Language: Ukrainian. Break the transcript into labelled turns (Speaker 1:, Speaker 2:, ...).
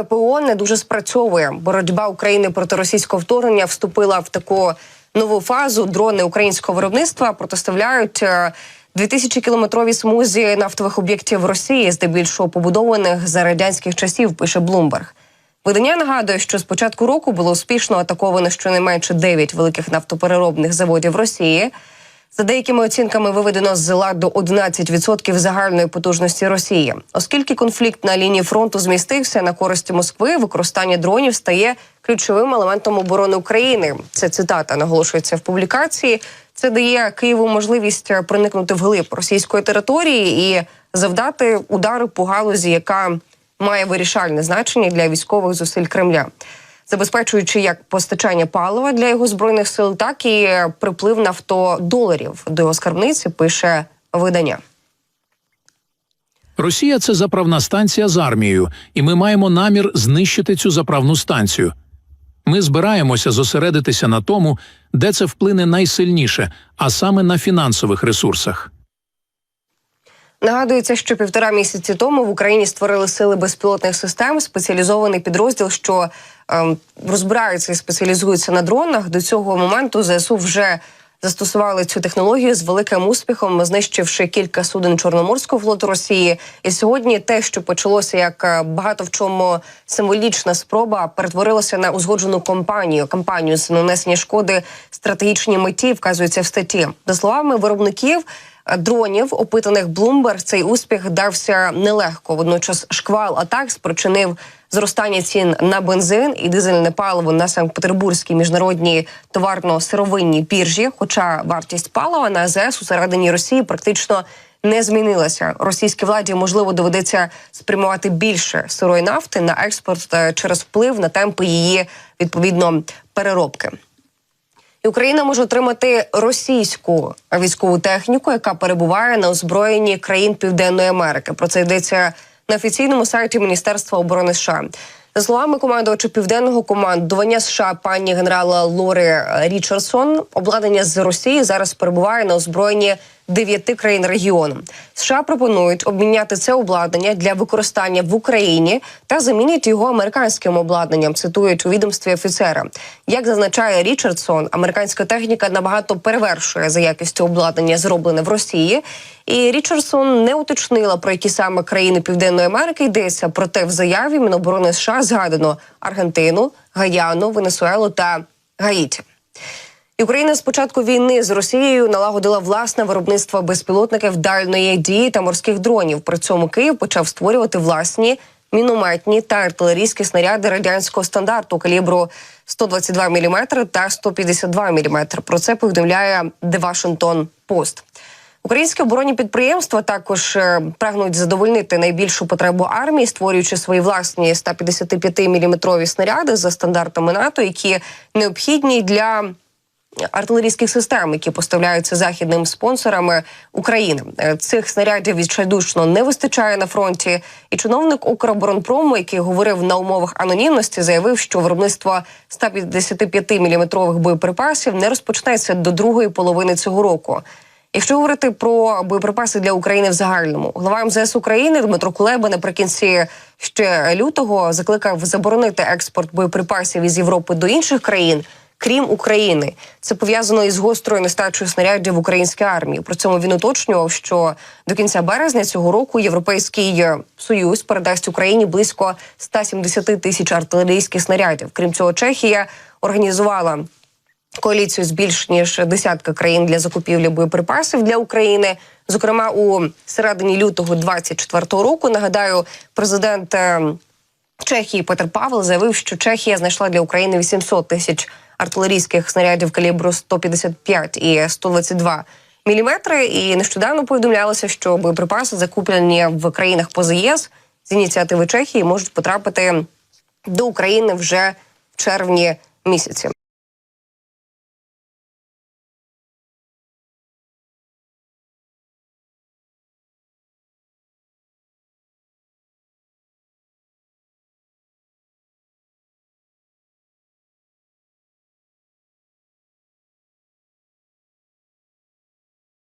Speaker 1: ППО не дуже спрацьовує. Боротьба України проти російського вторгнення вступила в таку нову фазу. Дрони українського виробництва протиставляють 2000-кілометровій смузі нафтових об'єктів Росії, здебільшого побудованих за радянських часів, пише Bloomberg. Видання нагадує, що з початку року було успішно атаковано щонайменше 9 великих нафтопереробних заводів Росії. За деякими оцінками виведено з ладу 11% загальної потужності Росії. Оскільки конфлікт на лінії фронту змістився на користь Москви, використання дронів стає ключовим елементом оборони України. Це цитата наголошується в публікації. Це дає Києву можливість проникнути вглиб російської території і завдати удару по галузі, яка має вирішальне значення для військових зусиль Кремля, забезпечуючи як постачання палива для його збройних сил, так і приплив нафтодоларів до його скарбниці, пише видання.
Speaker 2: Росія – це заправна станція з армією, і ми маємо намір знищити цю заправну станцію. Ми збираємося зосередитися на тому, де це вплине найсильніше, а саме на фінансових ресурсах.
Speaker 1: Нагадується, що 1,5 місяці тому в Україні створили сили безпілотних систем, спеціалізований підрозділ, що розбираються і спеціалізуються на дронах. До цього моменту ЗСУ вже застосували цю технологію з великим успіхом, знищивши кілька суден Чорноморського флоту Росії. І сьогодні те, що почалося як багато в чому символічна спроба, перетворилося на узгоджену кампанію з нанесення шкоди стратегічній меті, вказується в статті. За словами виробників дронів, опитаних Bloomberg, цей успіх дався нелегко. Водночас шквал атак спричинив зростання цін на бензин і дизельне паливо на Санкт-Петербурзькій міжнародній товарно-сировинній біржі, хоча вартість палива на АЗС усередині Росії практично не змінилася. Російській владі, можливо, доведеться спрямувати більше сирої нафти на експорт через вплив на темпи її, відповідно, переробки. І Україна може отримати російську військову техніку, яка перебуває на озброєнні країн Південної Америки. Про це йдеться на офіційному сайті Міністерства оборони США. За словами командувача Південного командування США пані генерала Лори Річардсон, обладнання з Росії зараз перебуває на озброєнні 9 країн регіону. США пропонують обміняти це обладнання для використання в Україні та замінять його американським обладнанням, цитують у відомстві офіцера. Як зазначає Річардсон, американська техніка набагато перевершує за якістю обладнання, зроблене в Росії. І Річардсон не уточнила, про які саме країни Південної Америки йдеться, проте в заяві Міноборони США згадано Аргентину, Гаяну, Венесуелу та Гаїті. Україна з початку війни з Росією налагодила власне виробництво безпілотників дальної дії та морських дронів. При цьому Київ почав створювати власні мінометні та артилерійські снаряди радянського стандарту калібру 122 мм та 152 мм. Про це повідомляє The Washington Post. Українські оборонні підприємства також прагнуть задовольнити найбільшу потребу армії, створюючи свої власні 155-мм снаряди за стандартами НАТО, які необхідні для артилерійських систем, які поставляються західними спонсорами України. Цих снарядів відчайдушно не вистачає на фронті. І чиновник Укроборонпрому, який говорив на умовах анонімності, заявив, що виробництво 155-мм боєприпасів не розпочнеться до другої половини цього року. Якщо говорити про боєприпаси для України в загальному, глава МЗС України Дмитро Кулеба наприкінці ще лютого закликав заборонити експорт боєприпасів із Європи до інших країн, крім України. Це пов'язано із гострою нестачею снарядів в українській армії. При цьому він уточнював, що до кінця березня цього року Європейський Союз передасть Україні близько 170 тисяч артилерійських снарядів. Крім цього, Чехія організувала коаліцію з більш ніж десятка країн для закупівлі боєприпасів для України. Зокрема, у середині лютого 2024 року, нагадаю, президент Чехії Петр Павел заявив, що Чехія знайшла для України 800 тисяч артилерійських снарядів калібру 155 і 122 мм. І нещодавно повідомлялося, що боєприпаси, закуплені в країнах поза ЄС з ініціативи Чехії, можуть потрапити до України вже в червні місяці.